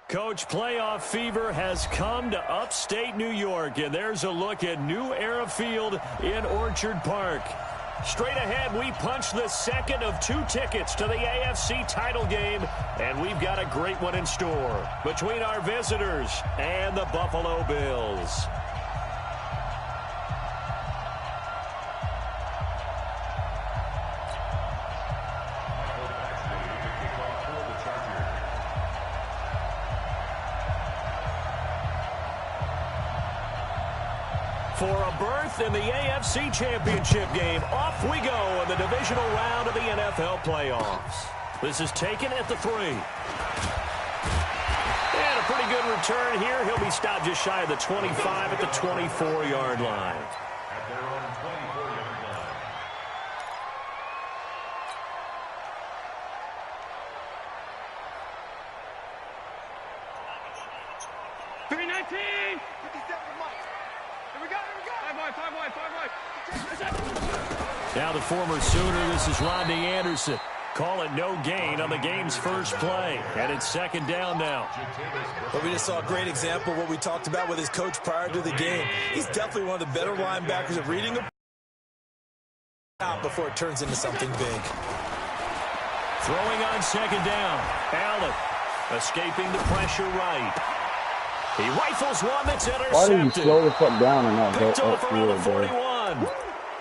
Coach, playoff fever has come to upstate New York, and there's a look at New Era Field in Orchard Park. Straight ahead, we punch the second of 2 tickets to the AFC title game, and we've got a great one in store between our visitors and the Buffalo Bills. For a berth in the AFC Championship game, off we go in the divisional round of the NFL playoffs. This is taken at the 3. And a pretty good return here. He'll be stopped just shy of the 25 at the 24-yard line. At their own 24-yard line. 319! 57 Mike. Here we go, here we go. 5 wide. Now the former Sooner, this is Rodney Anderson. Call it no gain on the game's first play. And it's second down now. Well, we just saw a great example of what we talked about with his coach prior to the game. He's definitely one of the better linebackers at reading him out before it turns into something big. Throwing on second down. Allen escaping the pressure right. He rifles one that's intercepted. Why did you slow the fuck down and not go Picked off around the upfield, 41.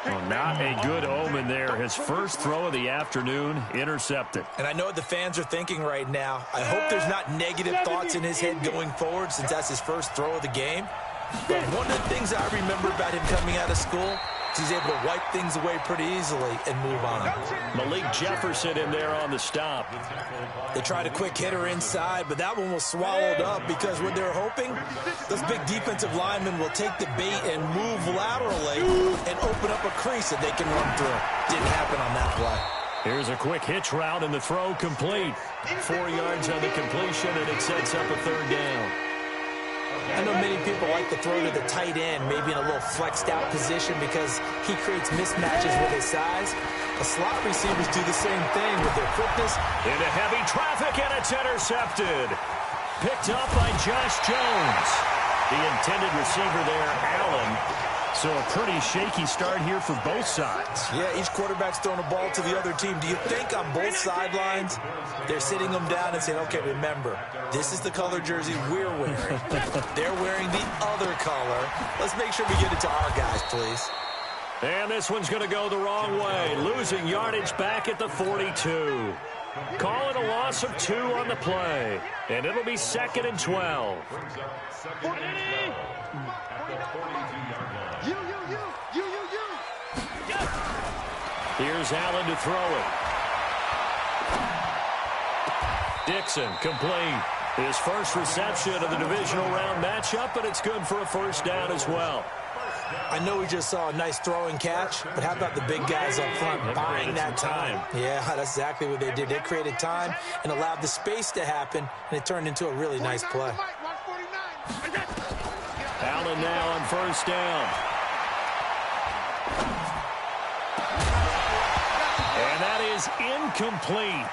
Well, not a good omen there. His first throw of the afternoon intercepted. And I know what the fans are thinking right now. I hope there's not negative thoughts in his head going forward since that's his first throw of the game. But one of the things I remember about him coming out of school is he's able to wipe things away pretty easily and move on. Malik Jefferson in there on the stop. They tried a quick hitter inside, but that one was swallowed up because what they're hoping, those big defensive linemen will take the bait and move laterally and open up a crease that they can run through. Didn't happen on that play. Here's a quick hitch route and the throw complete. 4 yards on the completion, and it sets up a third down. I know many people like to throw to the tight end, maybe in a little flexed out position because he creates mismatches with his size. The slot receivers do the same thing with their quickness. Into heavy traffic, and it's intercepted. Picked up by Josh Jones. The intended receiver there, Allen. So a pretty shaky start here for both sides. Yeah, each quarterback's throwing a ball to the other team. Do you think on both sidelines they're sitting them down and saying, okay, remember, this is the color jersey we're wearing. They're wearing the other color. Let's make sure we get it to our guys, please. And this one's going to go the wrong way. Losing yardage back at the 42. Call it a loss of 2 on the play. And it'll be 2nd and 12. Here's Allen to throw it. Dixon complete. His first reception of the divisional round matchup, and it's good for a first down as well. I know we just saw a nice throwing catch, but how about the big guys up front buying that time? Yeah, that's exactly what they did. They created time and allowed the space to happen, and it turned into a really nice play. Allen now on first down. And that is incomplete.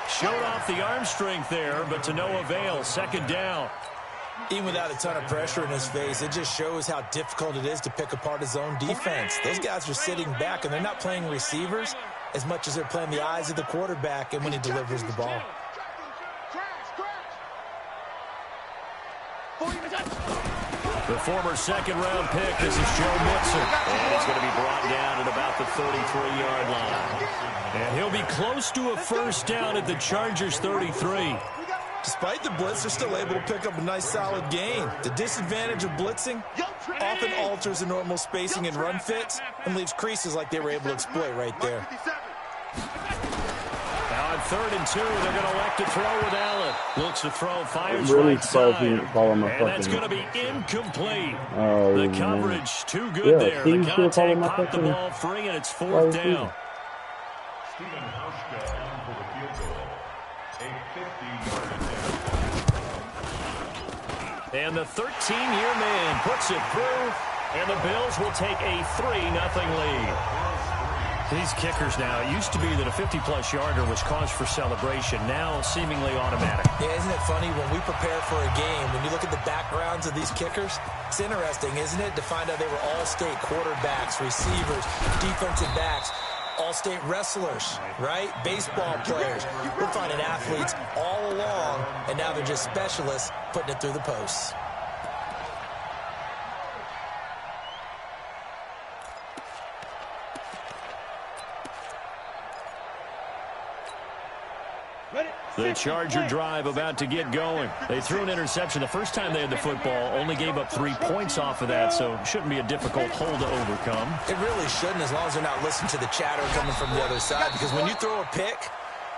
Showed off the arm strength there, but to no avail. Second down. Even without a ton of pressure in his face, it just shows how difficult it is to pick apart his own defense. Those guys are sitting back, and they're not playing receivers as much as they're playing the eyes of the quarterback and when he delivers the ball. The former second-round pick, this is Joe Mixon. And he's going to be brought down at about the 33-yard line. And he'll be close to a first down at the Chargers' 33. Despite the blitz, they're still able to pick up a nice, solid gain. The disadvantage of blitzing often alters the normal spacing and run fits and leaves creases like they were able to exploit right there. Now on 3rd and 2, they're going to elect to throw with Allen. Looks to throw, fires really right side. And that's going to be incomplete. Oh, the coverage too good there. The contact popped the ball free, and it's 4th down. Stephen Hauschka on for the field goal. A 50-yard attempt. And the 13-year man puts it through, and the Bills will take a 3-0 lead. These kickers now, it used to be that a 50-plus yarder was cause for celebration. Now seemingly automatic. Yeah, isn't it funny when we prepare for a game, when you look at the backgrounds of these kickers, it's interesting, isn't it, to find out they were all-state quarterbacks, receivers, defensive backs, all-state wrestlers, right? Baseball players. We're finding athletes all along, and now they're just specialists putting it through the posts. The Charger drive about to get going. They threw an interception the first time they had the football, only gave up 3 points off of that, so it shouldn't be a difficult hole to overcome. It really shouldn't, as long as they're not listening to the chatter coming from the other side, because when you throw a pick,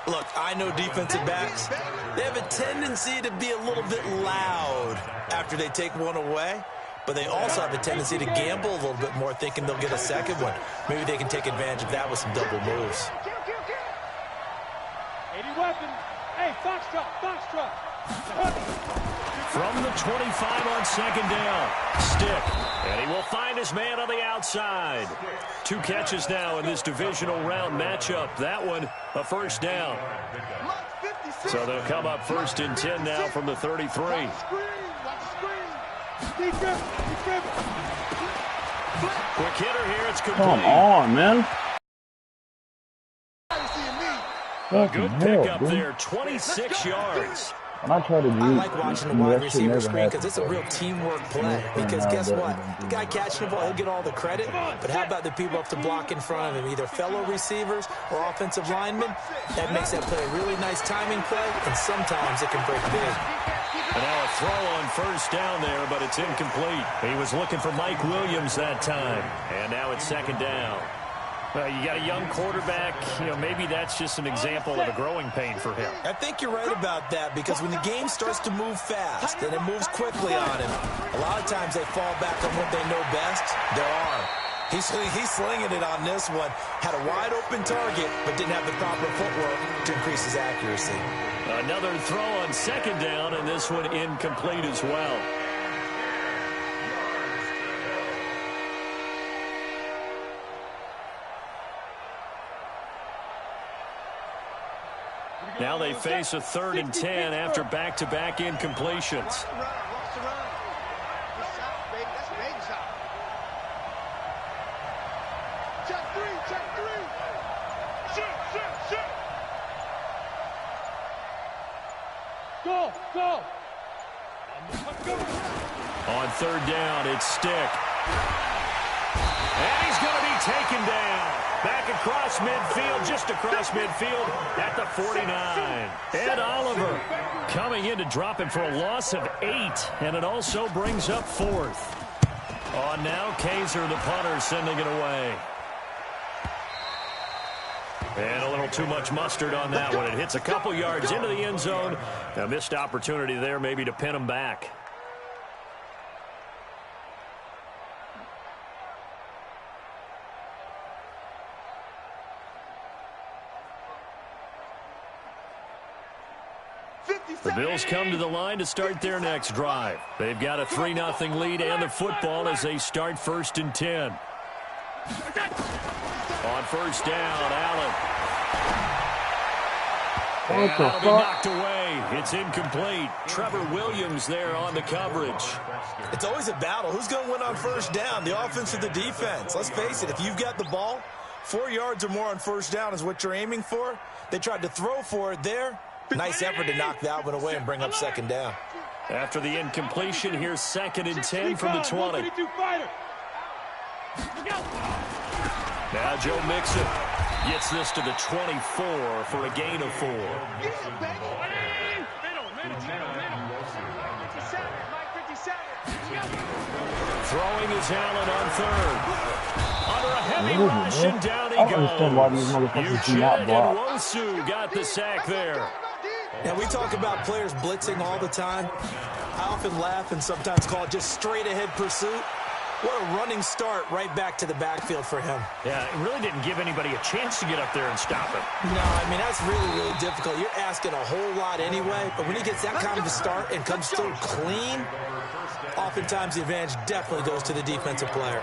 look, I know defensive backs, they have a tendency to be a little bit loud after they take one away, but they also have a tendency to gamble a little bit more, thinking they'll get a second one. Maybe they can take advantage of that with some double moves. 80 weapons. Hey, Foxtrot, Foxtrot. From the 25 on second down. Stick. And he will find his man on the outside. 2 catches now in this divisional round matchup. That one, a first down. So they'll come up first and 10 now from the 33. Quick hitter here. It's complete. Come on, man. A good pickup there, 26 yards. When I try to I like watching the wide receiver screen because it's a real teamwork play. Because guess what? The guy catching the ball, he'll get all the credit. But how about the people up to block in front of him, either fellow receivers or offensive linemen? That makes that play a really nice timing play, and sometimes it can break big. And now a throw on first down there, but it's incomplete. He was looking for Mike Williams that time. And now it's second down. Well, you got a young quarterback, maybe that's just an example of a growing pain for him. I think you're right about that, because when the game starts to move fast and it moves quickly on him, a lot of times they fall back on what they know best, their arm. He's slinging it on this one. Had a wide open target, but didn't have the proper footwork to increase his accuracy. Another throw on second down, and this one incomplete as well. Now they face a 3rd and 10 after back-to-back incompletions. Go, go. On 3rd down, it's Stick. And he's going to be taken down. Back across midfield, just across midfield at the 49. Ed Oliver coming in to drop him for a loss of 8, and it also brings up 4th. On now, Kaiser, the punter, sending it away. And a little too much mustard on that one. It hits a couple yards into the end zone. A missed opportunity there maybe to pin him back. The Bills come to the line to start their next drive. They've got a 3-0 lead and the football as they start 1st and 10. On first down, Allen. And that'll be knocked away. It's incomplete. Trevor Williams there on the coverage. It's always a battle. Who's going to win on first down, the offense or the defense? Let's face it, if you've got the ball, 4 yards or more on first down is what you're aiming for. They tried to throw for it there. Nice effort to knock that one away and bring up second down. After the incompletion, here's 2nd and 10 from the 20. Now Joe Mixon gets this to the 24 for a gain of 4. Throwing is Allen on 3rd. Under a heavy rush, and down he goes. I don't understand why these motherfuckers do not block. Nwosu got the sack there. Now, we talk about players blitzing all the time. I often laugh and sometimes call it just straight-ahead pursuit. What a running start right back to the backfield for him. Yeah, it really didn't give anybody a chance to get up there and stop him. No, I mean, that's really, really difficult. You're asking a whole lot anyway, but when he gets that kind of a start and comes through clean, oftentimes the advantage definitely goes to the defensive player.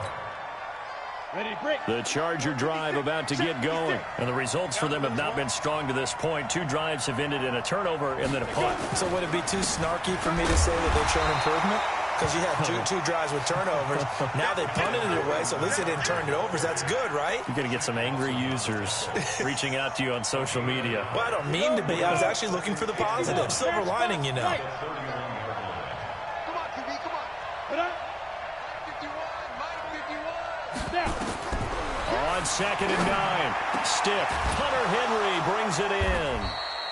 The Charger drive about to get going. And the results for them have not been strong to this point. 2 drives have ended in a turnover and then a punt. So would it be too snarky for me to say that they've shown improvement? Because you had two drives with turnovers. Now they punted it away, so at least they didn't turn it over. So that's good, right? You're going to get some angry users reaching out to you on social media. Well, I don't mean to be. I was actually looking for the positive. Silver lining, you know. On 2nd and 9. Stiff. Hunter Henry brings it in.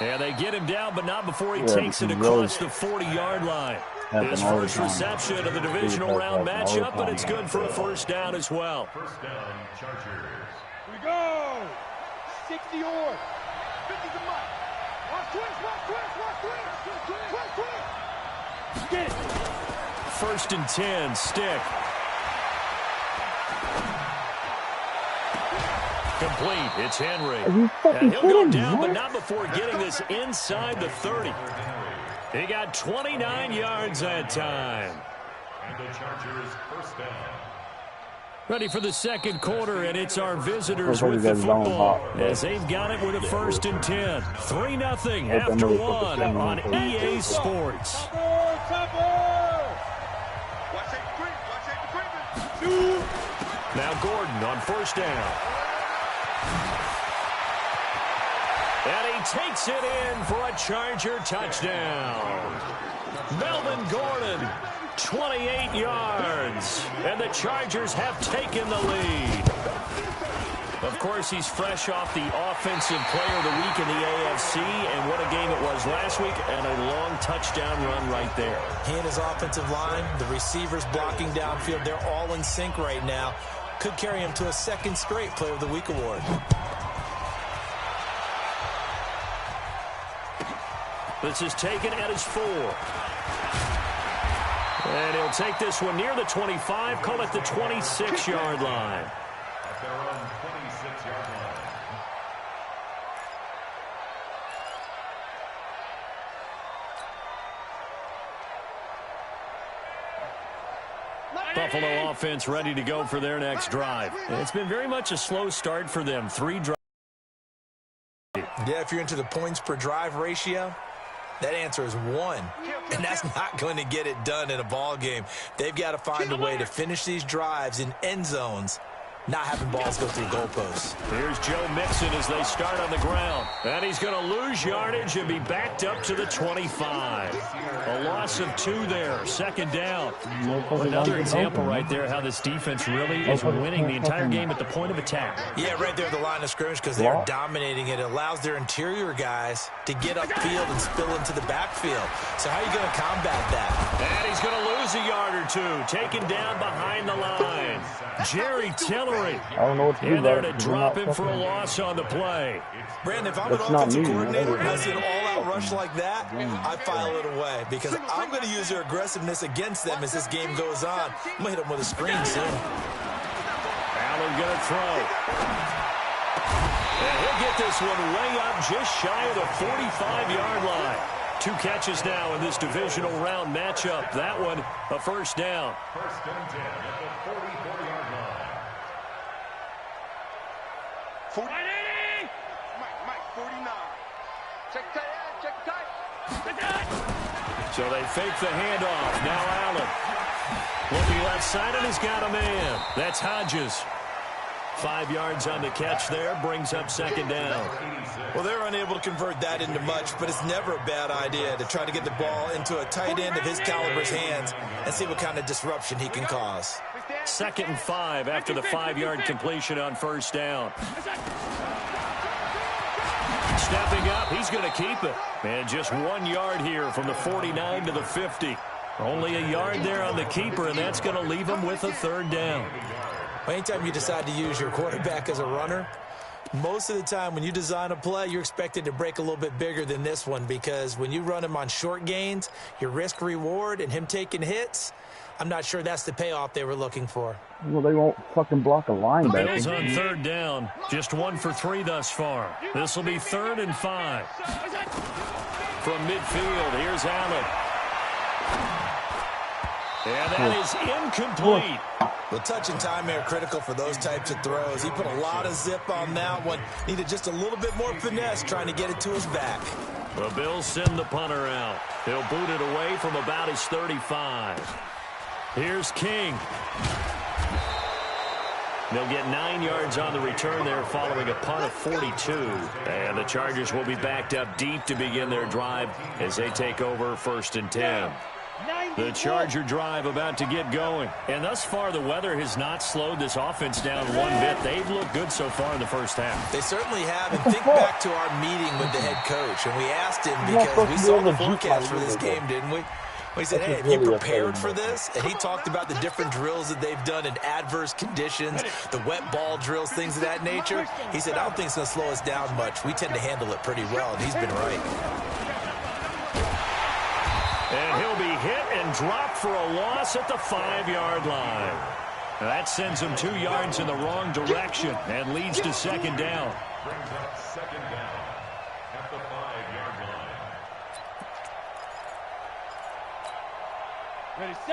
And they get him down, but not before he takes it across the 40-yard line. His first reception of the divisional round matchup, but it's good for a first down as well. First down, Chargers. Here we go. 60 yards. 50 to Mike. Watch twist. Get it. First and 10, Stick. Complete. It's Henry. And he'll go down, but not before getting this inside the 30. He got 29 yards that time. And the Chargers first down. Ready for the second quarter, and it's our visitors with the football as they've got it with a first and 10. 3-0 after 1 on EA Sports. Now Gordon on first down. And he takes it in for a Charger touchdown. Melvin Gordon, 28 yards. And the Chargers have taken the lead. Of course, he's fresh off the Offensive Player of the Week in the AFC. And what a game it was last week. And a long touchdown run right there. He and his offensive line, the receivers blocking downfield, they're all in sync right now. Could carry him to a second straight Player of the Week award. This is taken at his 4. And he'll take this one near the 25, call it the 26-yard line. At their own 26-yard line. Buffalo offense ready to go for their next drive. It's been very much a slow start for them. 3 drives. Yeah, if you're into the points per drive ratio, that answer is 1. And that's not going to get it done in a ball game. They've got to find a way to finish these drives in end zones, not having balls go through goalposts. Here's Joe Mixon as they start on the ground. And he's going to lose yardage and be backed up to the 25. A loss of 2 there. Second down. Another example right there how this defense really is winning the entire game at the point of attack. Yeah, right there at the line of scrimmage because they're dominating it. It allows their interior guys to get upfield and spill into the backfield. So how are you going to combat that? And he's going to lose a yard or 2. Taken down behind the line. Jerry Tillery. I don't know what to do. And there to drop him for a loss on the play. Brandon, if I'm an offensive coordinator and I see an all-out rush like that, I file it away because I'm going to use their aggressiveness against them as this game goes on. I'm going to hit them with a screen soon. Allen going to throw. And he'll get this one way up just shy of the 45-yard line. 2 catches now in this divisional round matchup. That one, a first down. First and 10 at the 44-yard line. Mike, 49. Check tight. So they fake the handoff. Now Allen. Looking left side, and he's got a man. That's Hodges. 5 yards on the catch there. Brings up second down. Well, they're unable to convert that into much, but it's never a bad idea to try to get the ball into a tight end of his caliber's hands and see what kind of disruption he can cause. 2nd and 5 after the 5-yard completion on first down. Stepping up, he's going to keep it. And just 1 yard here from the 49 to the 50. Only a yard there on the keeper, and that's going to leave him with a third down. Anytime you decide to use your quarterback as a runner, most of the time when you design a play, you're expected to break a little bit bigger than this one because when you run him on short gains, your risk-reward and him taking hits, I'm not sure that's the payoff they were looking for. Well, they won't fucking block a linebacker. Bills on third down. Just 1 for 3 thus far. This will be 3rd and 5. From midfield, here's Allen. And that is incomplete. Well, touch and time are critical for those types of throws. He put a lot of zip on that one. Needed just a little bit more finesse trying to get it to his back. The Bills send the punter out. He'll boot it away from about his 35. Here's King. They'll get 9 yards on the return there following a punt of 42. And the Chargers will be backed up deep to begin their drive as they take over 1st and 10. The Charger drive about to get going. And thus far, the weather has not slowed this offense down one bit. They've looked good so far in the first half. They certainly have. And think back to our meeting with the head coach. And we asked him because we saw the forecast for this game, didn't we? We said, hey, have you prepared for this? And he talked about the different drills that they've done in adverse conditions, the wet ball drills, things of that nature. He said, I don't think it's going to slow us down much. We tend to handle it pretty well, and he's been right. And he'll be hit and dropped for a loss at the 5-yard line. Now that sends him 2 yards in the wrong direction and leads to 2nd down. Brings up 2nd down at the 5-yard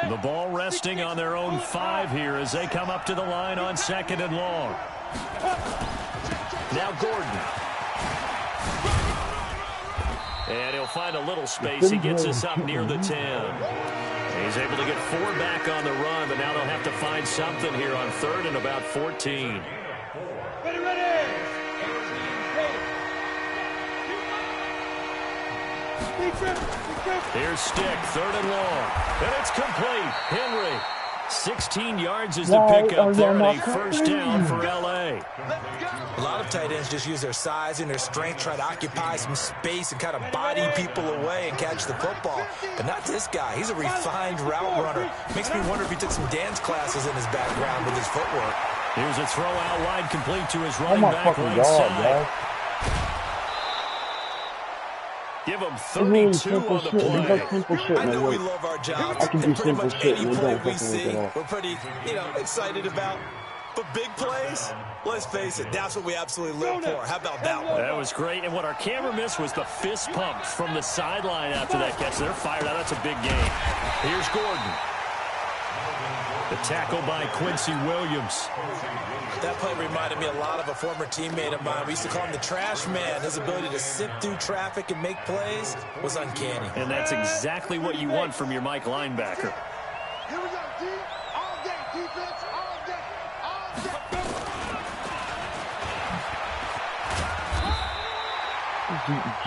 line. The ball resting on their own 5 here as they come up to the line on 2nd and long. Now Gordon. And he'll find a little space. He gets us up near the 10. He's able to get 4 back on the run, but now they'll have to find something here on 3rd and about 14. Ready. Here's Stick, 3rd and long. And it's complete. Henry, 16 yards is the pickup there, and a 1st down for L.A. A lot of tight ends just use their size and their strength, try to occupy some space and kind of body people away and catch the football. But not this guy. He's a refined route runner. Makes me wonder if he took some dance classes in his background with his footwork. Here's a throw out wide, complete to his running back right side. Give him 32 on the play. I know we love our jobs, and pretty much any play we see, we're pretty, excited about. But big plays, let's face it, that's what we absolutely live for. How about that one? That was great, and what our camera missed was the fist pump from the sideline after that catch. They're fired out. That's a big game. Here's Gordon. The tackle by Quincy Williams. That play reminded me a lot of a former teammate of mine. We used to call him the trash man. His ability to sift through traffic and make plays was uncanny. And that's exactly what you want from your Mike linebacker. Here we go, D. All day, defense, all day. All day.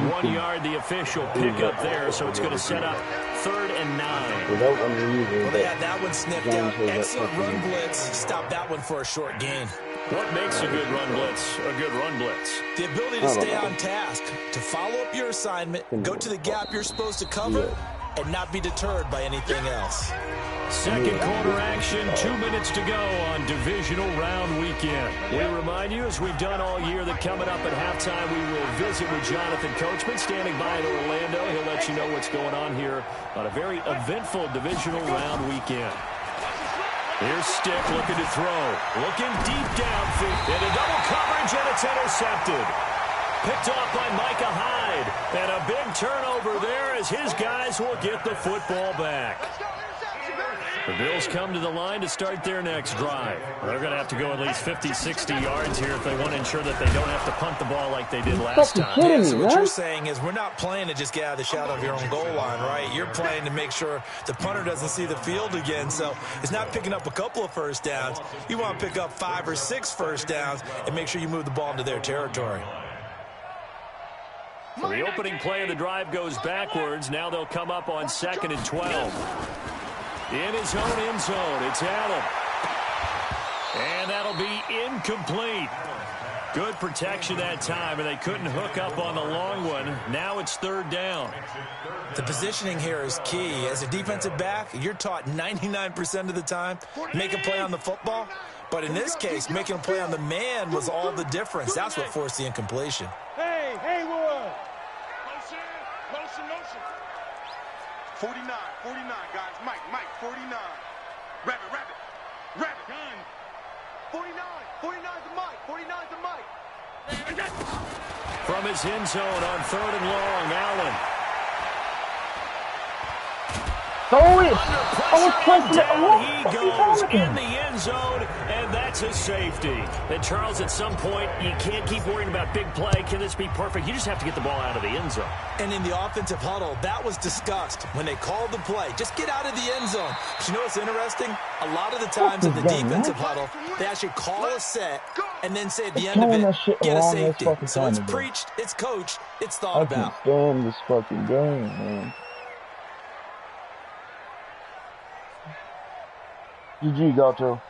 1 yard, the official pickup there, so it's going to set up 3rd and 9. Well, they had that one snipped out. Excellent run blitz. Stop that one for a short gain. What makes a good run blitz a good run blitz? The ability to stay on task, to follow up your assignment, go to the gap you're supposed to cover, and not be deterred by anything else. Second quarter action, 2 minutes to go on divisional round weekend. We remind you, as we've done all year, that coming up at halftime, we will visit with Jonathan Coachman standing by in Orlando. He'll let you know what's going on here on a very eventful divisional round weekend. Here's Stick looking to throw. Looking deep downfield. Into double coverage, and it's intercepted. Picked off by Micah Hyde. And a big turnover there as his guys will get the football back. The Bills come to the line to start their next drive. They're going to have to go at least 50, 60 yards here if they want to ensure that they don't have to punt the ball like they did last time. Yeah, so what you're saying is we're not playing to just get out of the shadow of your own goal line, right? You're playing to make sure the punter doesn't see the field again. So it's not picking up a couple of first downs. You want to pick up 5 or 6 first downs and make sure you move the ball into their territory. So the opening play of the drive goes backwards. Now they'll come up on 2nd and 12. In his own end zone, it's Allen. And that'll be incomplete. Good protection that time, and they couldn't hook up on the long one. Now it's 3rd down. The positioning here is key. As a defensive back, you're taught 99% of the time, make a play on the football. But in this case, making a play on the man was all the difference. That's what forced the incompletion. Hey, Haywood. Motion. 49, guys. Mike, 49. Rabbit. Gun. 49 to Mike. 49 to Mike. From his end zone on 3rd and long, Allen. Throw it. Under I was pressure, pressing it. down What he the fuck is goes happening? in the end zone, and that's a safety. And Charles, at some point, you can't keep worrying about big play. Can this be perfect? You just have to get the ball out of the end zone. And in the offensive huddle, that was discussed when they called the play. Just get out of the end zone. But you know what's interesting? A lot of the times in the defensive huddle, they actually call a set and then say at the end of Throwing that it, shit get a around this safety. fucking So it's time, bro. preached, it's coached, it's thought I about. can't stand this fucking game, man. GG, Gato.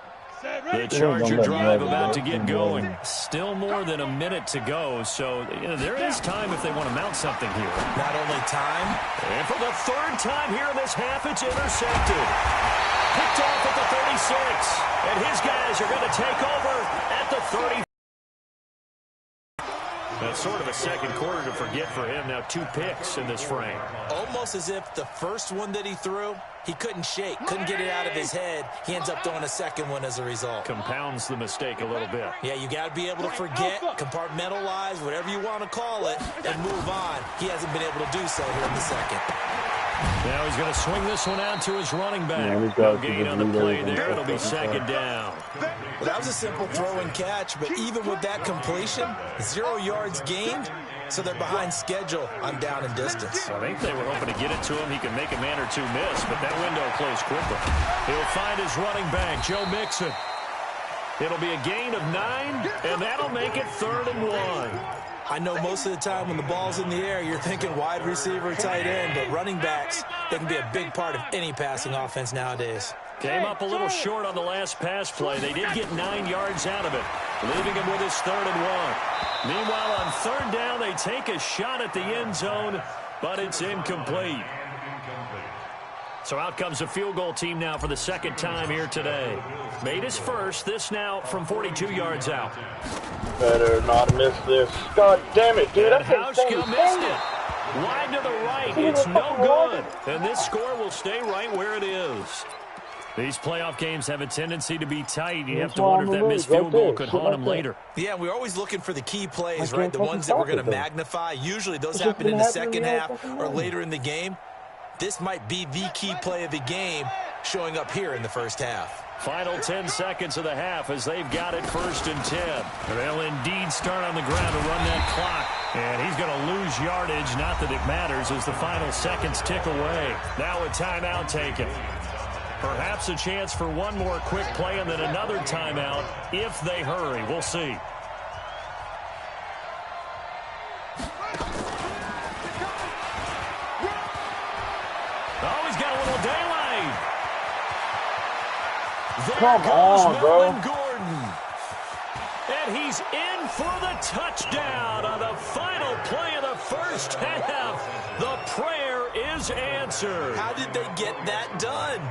The Charger drive about to get going. Still more than a minute to go, so there is time if they want to mount something here. Not only time. And for the third time here in this half, it's intercepted. Picked off at the 36. And his guys are going to take over at the 30. That's sort of a second quarter to forget for him. Now 2 picks in this frame. Almost as if the first one that he threw, he couldn't shake, couldn't get it out of his head. He ends up throwing a second one as a result. Compounds the mistake a little bit. Yeah, you got to be able to forget, compartmentalize, whatever you want to call it, and move on. He hasn't been able to do so here in the second. Now he's going to swing this one out to his running back. Yeah, he's No got gain to on the lead play everything. there. It'll be second down. Well, that was a simple throw and catch, but even with that completion, 0 yards gained, so they're behind schedule on down and distance. I think they were hoping to get it to him. He can make a man or two miss, but that window closed quickly. He'll find his running back, Joe Mixon. It'll be a gain of 9, and that'll make it 3rd and 1. I know most of the time when the ball's in the air, you're thinking wide receiver, tight end, but running backs, they can be a big part of any passing offense nowadays. Came up a little short on the last pass play. They did get 9 yards out of it, leaving him with his 3rd and 1. Meanwhile, on 3rd down, they take a shot at the end zone, but it's incomplete. So out comes a field goal team now for the second time here today. Made his first, this now from 42 yards out. Better not miss this. God damn it, dude. And Hauschka missed it. Wide to the right. It's no good. And this score will stay right where it is. These playoff games have a tendency to be tight. You have to wonder if that missed field goal could haunt them later. Yeah, we're always looking for the key plays, right? The ones that we're going to magnify. Usually those happen in the second half or later in the game. This might be the key play of the game showing up here in the first half. Final 10 seconds of the half as they've got it 1st and 10. They'll indeed start on the ground to run that clock. And he's going to lose yardage. Not that it matters as the final seconds tick away. Now a timeout taken. Perhaps a chance for one more quick play and then another timeout if they hurry. We'll see. Oh, he's got a little daylight. There Come goes on, bro. Melvin Gordon. And he's in for the touchdown on the final play of the first half. The prayer is answered. How did they get that done?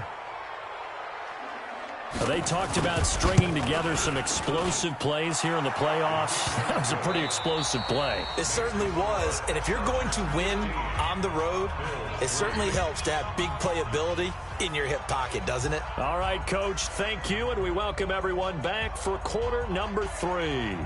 They talked about stringing together some explosive plays here in the playoffs. That was a pretty explosive play. It certainly was. And if you're going to win on the road, it certainly helps to have big playability in your hip pocket, doesn't it? All right, Coach, thank you, and we welcome everyone back for quarter number 3.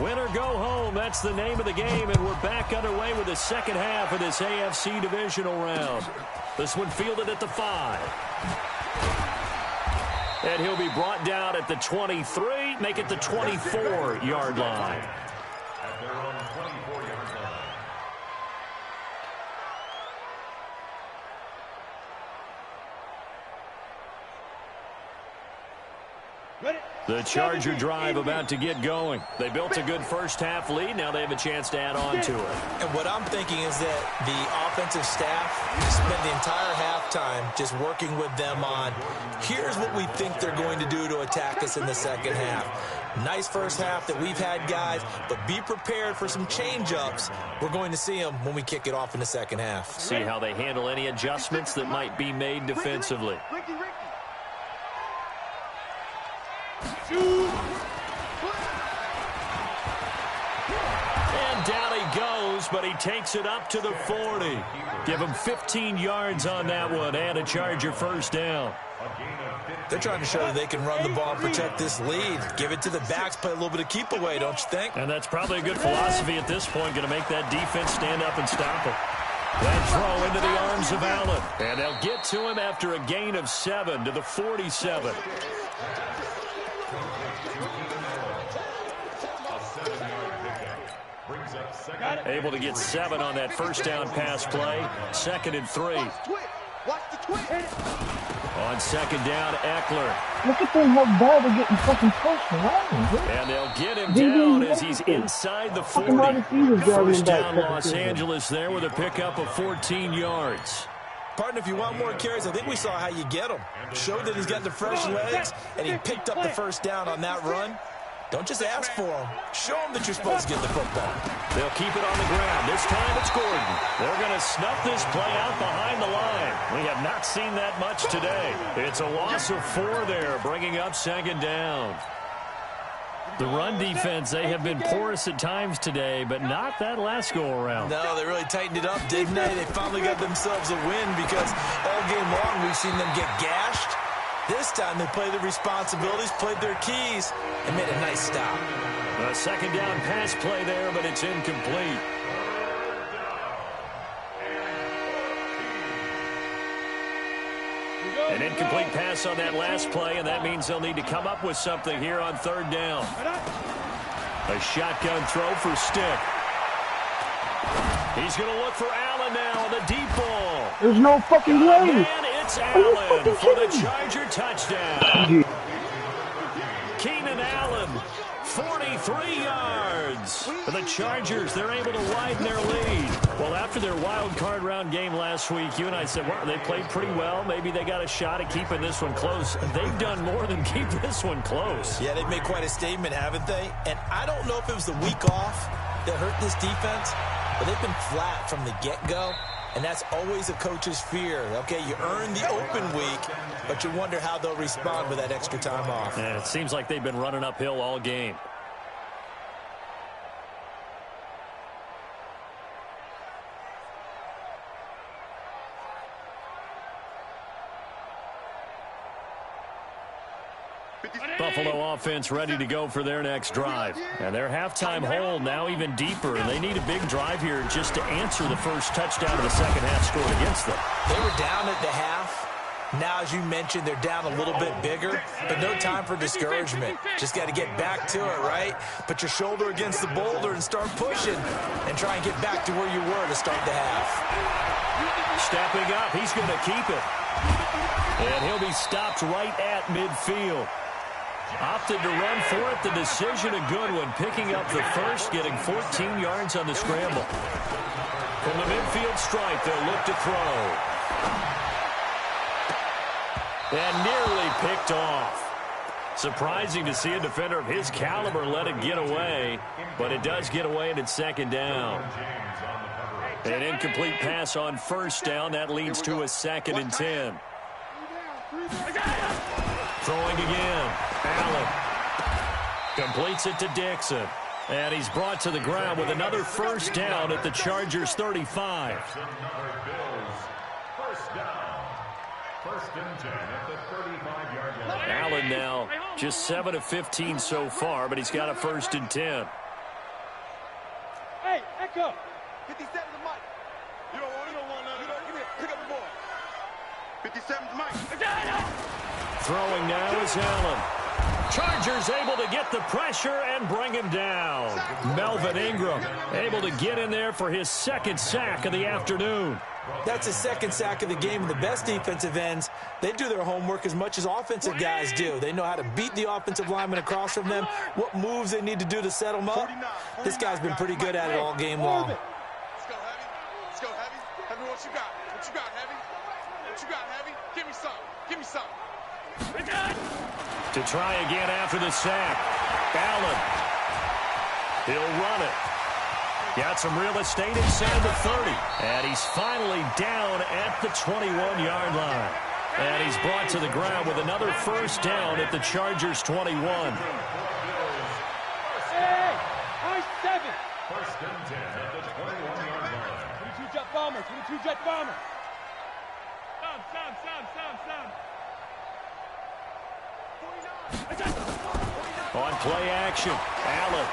Win or go home, that's the name of the game, and we're back underway with the second half of this AFC divisional round. This one fielded at the 5. And he'll be brought down at the 23, make it the 24-yard line. At their own 24-yard line. The Charger drive about to get going. They built a good first-half lead. Now they have a chance to add on to it. And what I'm thinking is that the offensive staff spent the entire halftime just working with them on, here's what we think they're going to do to attack us in the second half. Nice first half that we've had, guys, but be prepared for some change-ups. We're going to see them when we kick it off in the second half. See how they handle any adjustments that might be made defensively. And down he goes, but he takes it up to the 40. Give him 15 yards on that one and a Charger first down. They're trying to show that they can run the ball and protect this lead. Give it to the backs, play a little bit of keep away, don't you think? And that's probably a good philosophy at this point, going to make that defense stand up and stop it. That throw into the arms of Allen. And they'll get to him after a gain of 7 to the 47. Able to get 7 on that first down pass play. 2nd and 3. Watch the twin. On 2nd down, Eckler. Look at them, how bad they're getting fucking first round. And they'll get him down as he's inside the 40. First down, Los Angeles there with a pickup of 14 yards. Partner, if you want more carries, I think we saw how you get him. Showed that he's got the fresh legs, and he picked up the first down on that run. Don't just ask for him. Show him that you're supposed to get the football. They'll keep it on the ground. This time it's Gordon. They're going to snuff this play out behind the line. We have not seen that much today. It's a loss of 4 there, bringing up 2nd down. The run defense, they have been porous at times today, but not that last go-around. No, they really tightened it up, didn't they? They finally got themselves a win because all game long we've seen them get gashed. This time they played their responsibilities, played their keys, and made a nice stop. A 2nd down pass play there, but it's incomplete. An incomplete pass on that last play, and that means they'll need to come up with something here on 3rd down. A shotgun throw for Stick. He's going to look for Allen now on the deep ball. There's no fucking way. And it's Allen for the Charger touchdown. Keenan Allen, 43 yards. For the Chargers, they're able to widen their lead. Well, after their wild card round game last week, you and I said, well, they played pretty well. Maybe they got a shot at keeping this one close. They've done more than keep this one close. Yeah, they've made quite a statement, haven't they? And I don't know if it was the week off that hurt this defense, but they've been flat from the get-go. And that's always a coach's fear. Okay, you earn the open week, but you wonder how they'll respond with that extra time off. And it seems like they've been running uphill all game. Buffalo offense ready to go for their next drive. And their halftime hole now even deeper, and they need a big drive here just to answer the first touchdown of the second half scored against them. They were down at the half. Now, as you mentioned, they're down a little bit bigger, but no time for discouragement. Just got to get back to it, right? Put your shoulder against the boulder and start pushing and try and get back to where you were to start the half. Stepping up, he's going to keep it. And he'll be stopped right at midfield. Opted to run for it. The decision a good one. Picking up the first, getting 14 yards on the scramble. From the midfield stripe, they'll look to throw. And nearly picked off. Surprising to see a defender of his caliber let it get away, but it does get away and it's 2nd down. An incomplete pass on 1st down. That leads to a 2nd and 10. Throwing again. Allen completes it to Dixon. And he's brought to the ground with another 1st down at the Chargers 35. Allen now just 7 of 15 so far, but he's got a 1st and 10. Hey, Echo. 57 to Mike. You don't want none. Give me pick up the ball. 57 to Mike. Throwing now is Allen. Chargers able to get the pressure and bring him down. Melvin Ingram able to get in there for his 2nd sack of the afternoon. That's his 2nd sack of the game. And the best defensive ends, they do their homework as much as offensive guys do. They know how to beat the offensive lineman across from them, what moves they need to do to set them up. This guy's been pretty good at it all game long. Let's go, Heavy. Let's go, Heavy. Heavy, what you got? What you got, Heavy? What you got, Heavy? Give me some. Give me some. To try again after the sack. Allen. He'll run it. Got some real estate inside the 30. And he's finally down at the 21-yard line. And he's brought to the ground with another 1st down at the Chargers 21. Hey, I 7. 1st and 10 at the 21-yard bomber. 22 jet bomber. Sound. 49. On play action, Allen.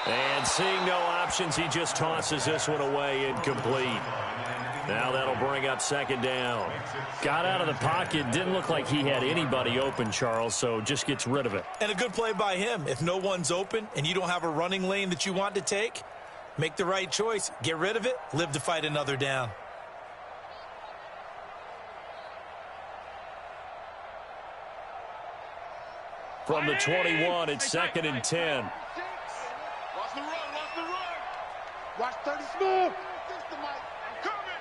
And seeing no options, he just tosses this one away, incomplete. Now that'll bring up second down. Got out of the pocket, didn't look like he had anybody open, Charles, so just gets rid of it. And a good play by him. If no one's open and you don't have a running lane that you want to take, make the right choice. Get rid of it, live to fight another down. From the 21, it's 2nd and 10. Watch the run. Watch 30 smooth. I'm coming.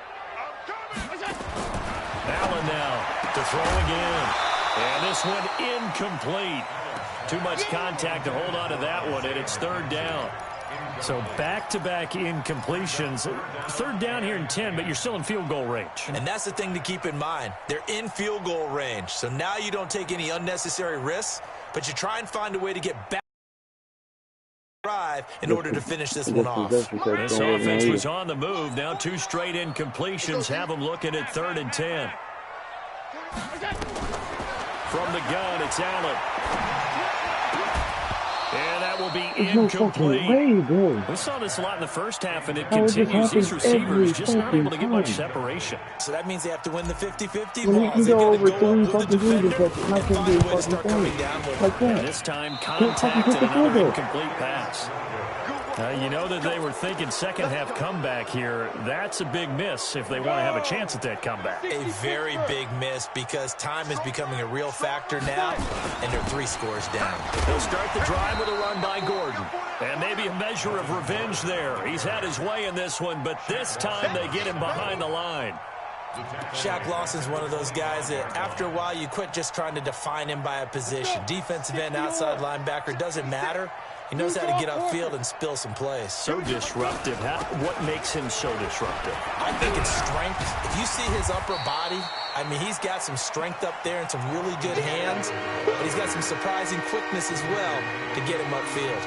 Allen now to throw again. And this one incomplete. Too much contact to hold on to that one, and it's 3rd down. So back-to-back incompletions. 3rd down here in 10, but you're still in field goal range. And that's the thing to keep in mind. They're in field goal range. So now you don't take any unnecessary risks, but you try and find a way to get back drive in order to finish this one off. This offense was on the move. Now 2 straight incompletions have them looking at 3rd and 10. From the gun, it's Allen. And that will be incomplete. We saw this a lot in the first half, and it continues. These receivers just not able to get much separation. So that means they have to win the 50-50 When you balls. can They go gotta over go three up with the fucking defender defenders, and that's not find going to a be way to a start fucking coming point. down with Like it. that. And this time, Can't fucking contact put and the another field incomplete pass. You know that they were thinking second half comeback here. That's a big miss if they want to have a chance at that comeback. A very big miss because time is becoming a real factor now, and they're 3 scores down. They'll start the drive with a run by Gordon. And maybe a measure of revenge there. He's had his way in this one, but this time they get him behind the line. Shaq Lawson's one of those guys that after a while you quit just trying to define him by a position. Defensive end, outside linebacker, doesn't matter. He knows how to get upfield and spill some plays. So disruptive. What makes him so disruptive? I think it's strength. If you see his upper body, I mean, he's got some strength up there and some really good hands, but he's got some surprising quickness as well to get him upfield.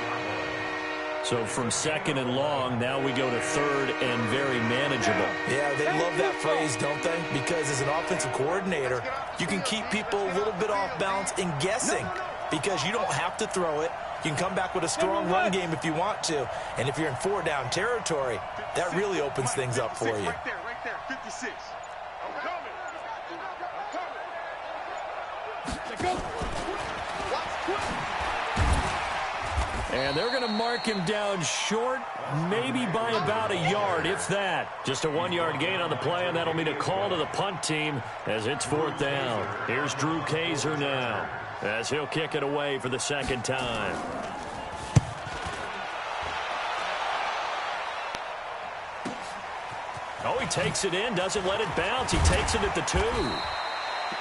So from 2nd and long, now we go to 3rd and very manageable. Yeah, they love that phrase, don't they? Because as an offensive coordinator, you can keep people a little bit off balance and guessing because you don't have to throw it. You can come back with a strong run game if you want to. And if you're in 4-down territory, that really opens things up for you. Right there, 56. I'm coming. Let's go. And they're going to mark him down short, maybe by about a yard, if that. Just a 1-yard gain on the play, and that'll mean a call to the punt team as it's 4th down. Here's Drew Kaiser now, as he'll kick it away for the 2nd time. Oh, he takes it in, doesn't let it bounce. He takes it at the 2.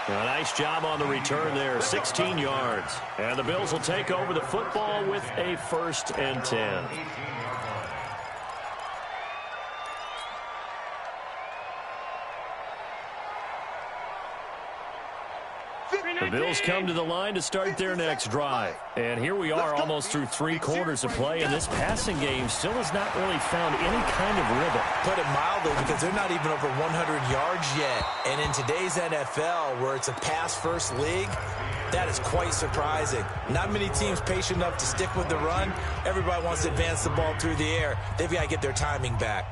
A nice job on the return there, 16 yards. And the Bills will take over the football with a 1st and 10. The Bills come to the line to start their next drive. And here we are almost through 3 quarters of play, and this passing game still has not really found any kind of rhythm. Put it mildly, because they're not even over 100 yards yet. And in today's NFL, where it's a pass-first league, that is quite surprising. Not many teams patient enough to stick with the run. Everybody wants to advance the ball through the air. They've got to get their timing back.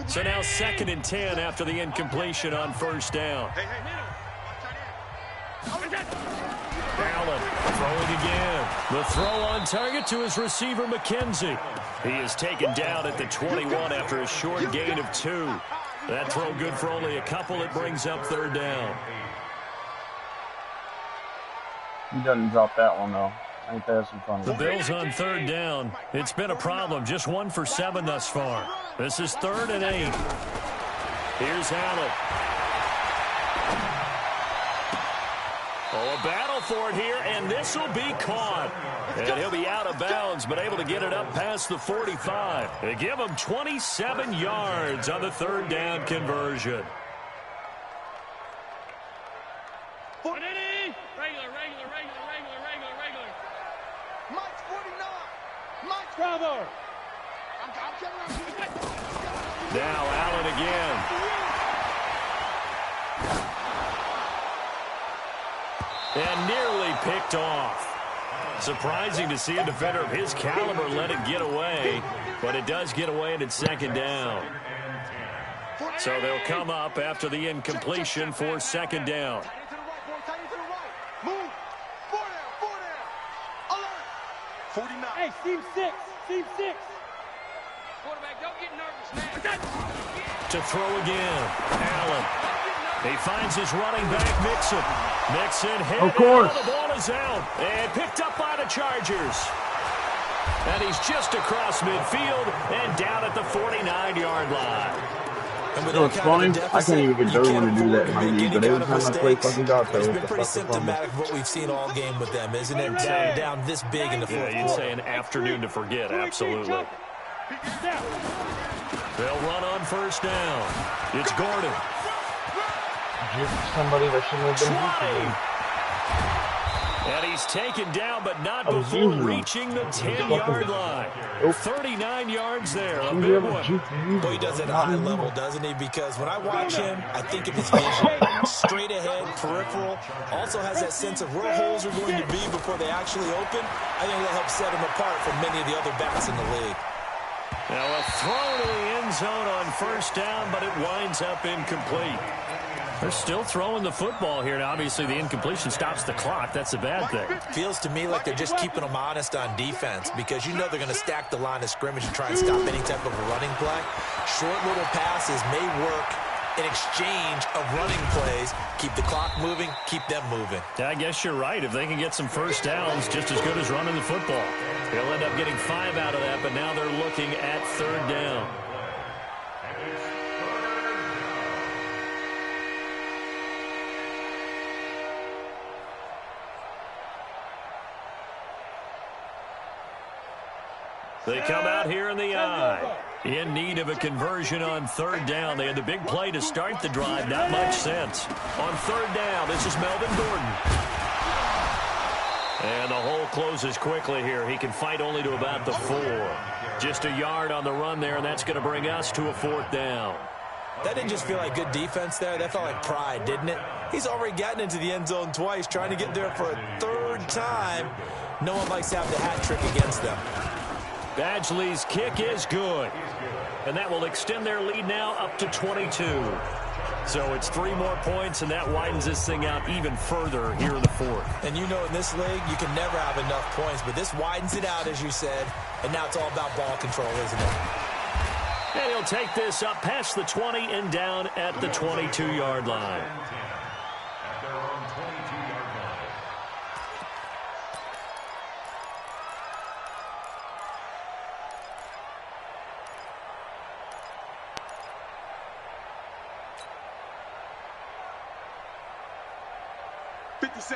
So now 2nd and 10 after the incompletion on 1st down. Allen throwing again. The throw on target to his receiver, McKenzie. He is taken down at the 21 after a short gain of 2. That throw good for only a couple. It brings up 3rd down. He doesn't drop that one, though. Ain't that some fun? The Bills on 3rd down. It's been a problem. Just 1 for 7 thus far. This is 3rd and 8. Here's Allen. Oh, a battle for it here, and this will be caught. And he'll be out of bounds, but able to get it up past the 45. They give him 27 yards on the third down conversion. Regular. Mike's 49. Mike's brother. Now Allen again. And nearly picked off. Surprising to see a defender of his caliber let it get away, but it does get away and it's second down. So they'll come up after the incompletion for second down. Move. 4 down. Alert. 49. Hey, team 6. Quarterback, don't get nervous now. To throw again. Allen. He finds his running back, Mixon. Mixon hit. Of course. The ball is out. And picked up by the Chargers. And he's just across midfield and down at the 49-yard line. You know what's funny? I can't even get Derwin to do that in my league, but every time I play fucking Gato, it's been pretty symptomatic of what we've seen all game with them, isn't it? Down this big in the fourth quarter. You'd say an afternoon to forget, absolutely. They'll run on first down. It's Gordon. Somebody that shouldn't have been. And he's taken down, but not before reaching the 10-yard line. 39 yards there, a big one. Well, he does it at a high level, doesn't he? Because when I watch him, I think of his vision. Straight ahead, peripheral. Also has that sense of where holes are going to be before they actually open. I think that'll help set him apart from many of the other backs in the league. Now a throw to the end zone on first down, but it winds up incomplete. They're still throwing the football here. Now, obviously, the incompletion stops the clock. That's a bad thing. Feels to me like they're just keeping them honest on defense because you know they're going to stack the line of scrimmage and try and stop any type of a running play. Short little passes may work in exchange of running plays. Keep the clock moving, keep them moving. Yeah, I guess you're right. If they can get some first downs, just as good as running the football. They'll end up getting 5 out of that, but now they're looking at third down. They come out here in the eye. In need of a conversion on third down. They had the big play to start the drive. Not much sense. On third down, this is Melvin Gordon. And the hole closes quickly here. He can fight only to about the 4. Just a yard on the run there, and that's going to bring us to a fourth down. That didn't just feel like good defense there. That felt like pride, didn't it? He's already gotten into the end zone twice, trying to get there for a third time. No one likes to have the hat trick against them. Badgley's kick is good. And that will extend their lead now up to 22. So it's 3 more points, and that widens this thing out even further here in the fourth. And you know in this league, you can never have enough points, but this widens it out, as you said. And now it's all about ball control, isn't it? And he'll take this up past the 20 and down at the 22-yard line.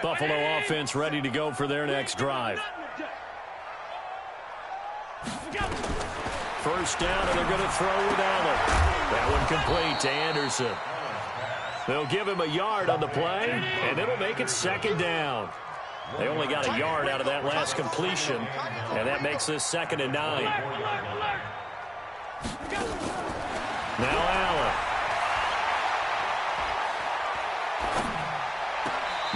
Buffalo offense ready to go for their next drive. First down, and they're going to throw with Allen. That one complete to Anderson. They'll give him a yard on the play, and it'll make it second down. They only got a yard out of that last completion, and that makes this 2nd and 9. Now Allen.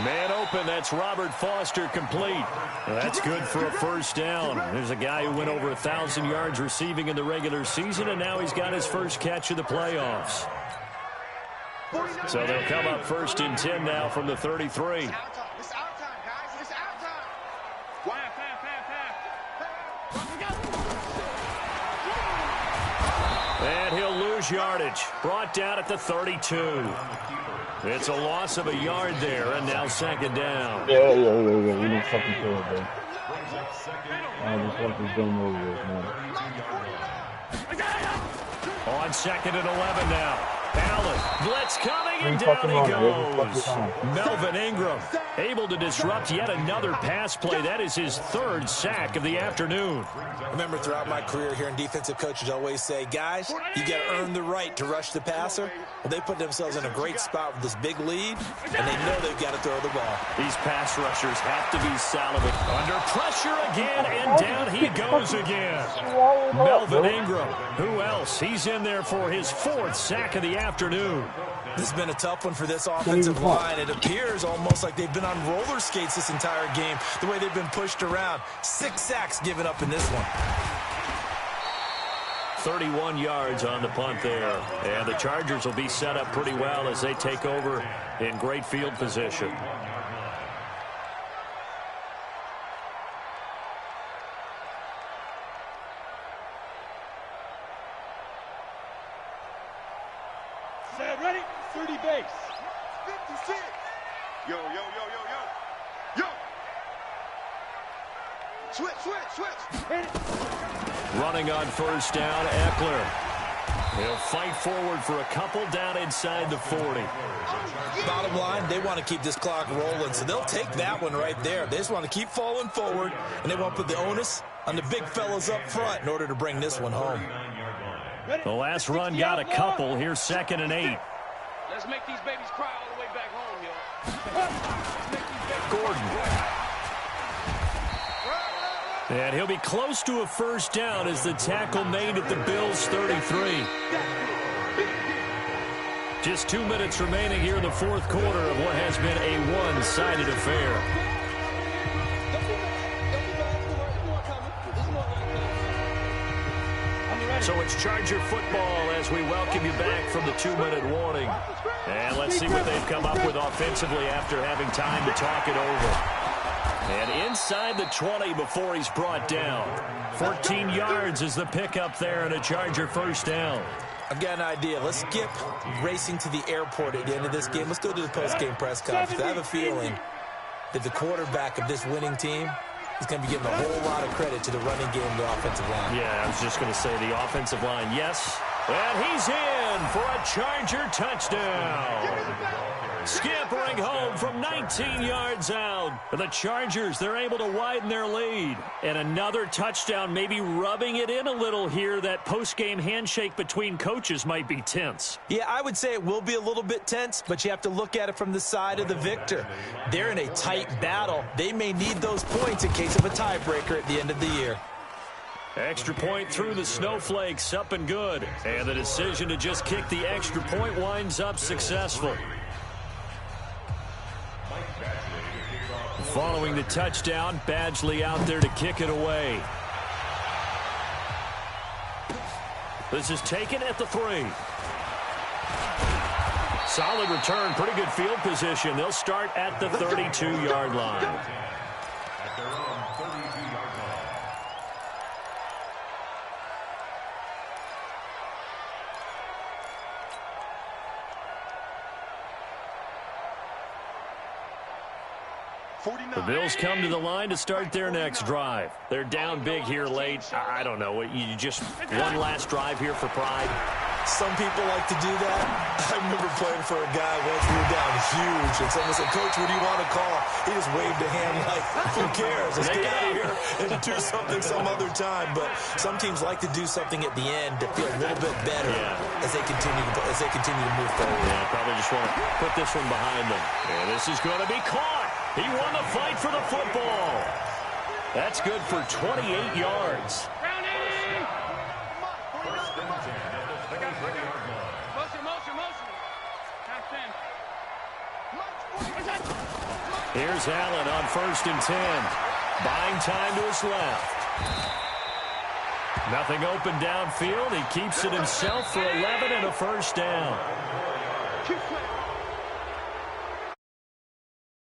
Man open, that's Robert Foster complete. That's good for a first down. There's a guy who went over 1,000 yards receiving in the regular season, and now he's got his first catch of the playoffs. So they'll come up 1st and 10 now from the 33. It's our time, guys. It's our time. And he'll lose yardage. Brought down at the 32. It's a loss of a yard there, and now second down. Yeah. We need fucking kill it, bro. I just want this game over with, man. On 2nd and 11 now. Allen, blitz coming, And down he goes. Melvin Ingram able to disrupt yet another pass play. That is his third sack of the afternoon. Remember, throughout my career here in defensive coaches always say, guys, you got to earn the right to rush the passer. Well, they put themselves in a great spot with this big lead, and they know they've got to throw the ball. These pass rushers have to be salivate. Under pressure again, and down he goes again. Melvin Ingram. Who else? He's in there for his fourth sack of the afternoon. This has been a tough one for this offensive line. It appears almost like they've been on roller skates this entire game, the way they've been pushed around. 6 sacks given up in this one. 31 yards on the punt there. And the Chargers will be set up pretty well as they take over in great field position. Ready? 30 base. 56. Yo. Switch. Running on first down, Eckler. He'll fight forward for a couple down inside the 40. Bottom line, they want to keep this clock rolling, so they'll take that one right there. They just want to keep falling forward, and they want to put the onus on the big fellas up front in order to bring this one home. The last run got a couple. Here's 2nd and 8. Let's make these babies cry all the way back home, y'all. Gordon. And he'll be close to a first down as the tackle made at the Bills' 33. Just 2 minutes remaining here in the fourth quarter of what has been a one-sided affair. So it's Charger football as we welcome you back from the 2-minute warning. And let's see what they've come up with offensively after having time to talk it over. And inside the 20 before he's brought down. 14 yards is the pickup there and a Charger first down. I've got an idea. Let's skip racing to the airport at the end of this game. Let's go to the post-game press conference. I have a feeling that the quarterback of this winning team is going to be giving a whole lot of credit to the running game and the offensive line. Yeah, I was just going to say the offensive line, yes. And he's in for a Charger touchdown. Scampering home from 19 yards out. The Chargers, they're able to widen their lead. And another touchdown, maybe rubbing it in a little here. That post-game handshake between coaches might be tense. Yeah, I would say it will be a little bit tense, but you have to look at it from the side of the victor. They're in a tight battle. They may need those points in case of a tiebreaker at the end of the year. Extra point through the snowflakes, up and good. And the decision to just kick the extra point winds up successful. Following the touchdown, Badgley out there to kick it away. This is taken at the 3. Solid return, pretty good field position. They'll start at the 32-yard line. At their own 32-yard line. The Bills come to the line to start their next drive. They're down big here late. I don't know. You just one last drive here for pride. Some people like to do that. I remember playing for a guy once we were down huge, and someone said, "Coach, what do you want to call?" He just waved a hand like, who cares? Let's get out of here and do something some other time. But some teams like to do something at the end to feel a little bit better as they continue to move forward. Yeah, probably just want to put this one behind them. And this is going to be caught. He won the fight for the football. That's good for 28 yards. Here's Allen on 1st and 10. Buying time to his left. Nothing open downfield. He keeps it himself for 11 and a first down.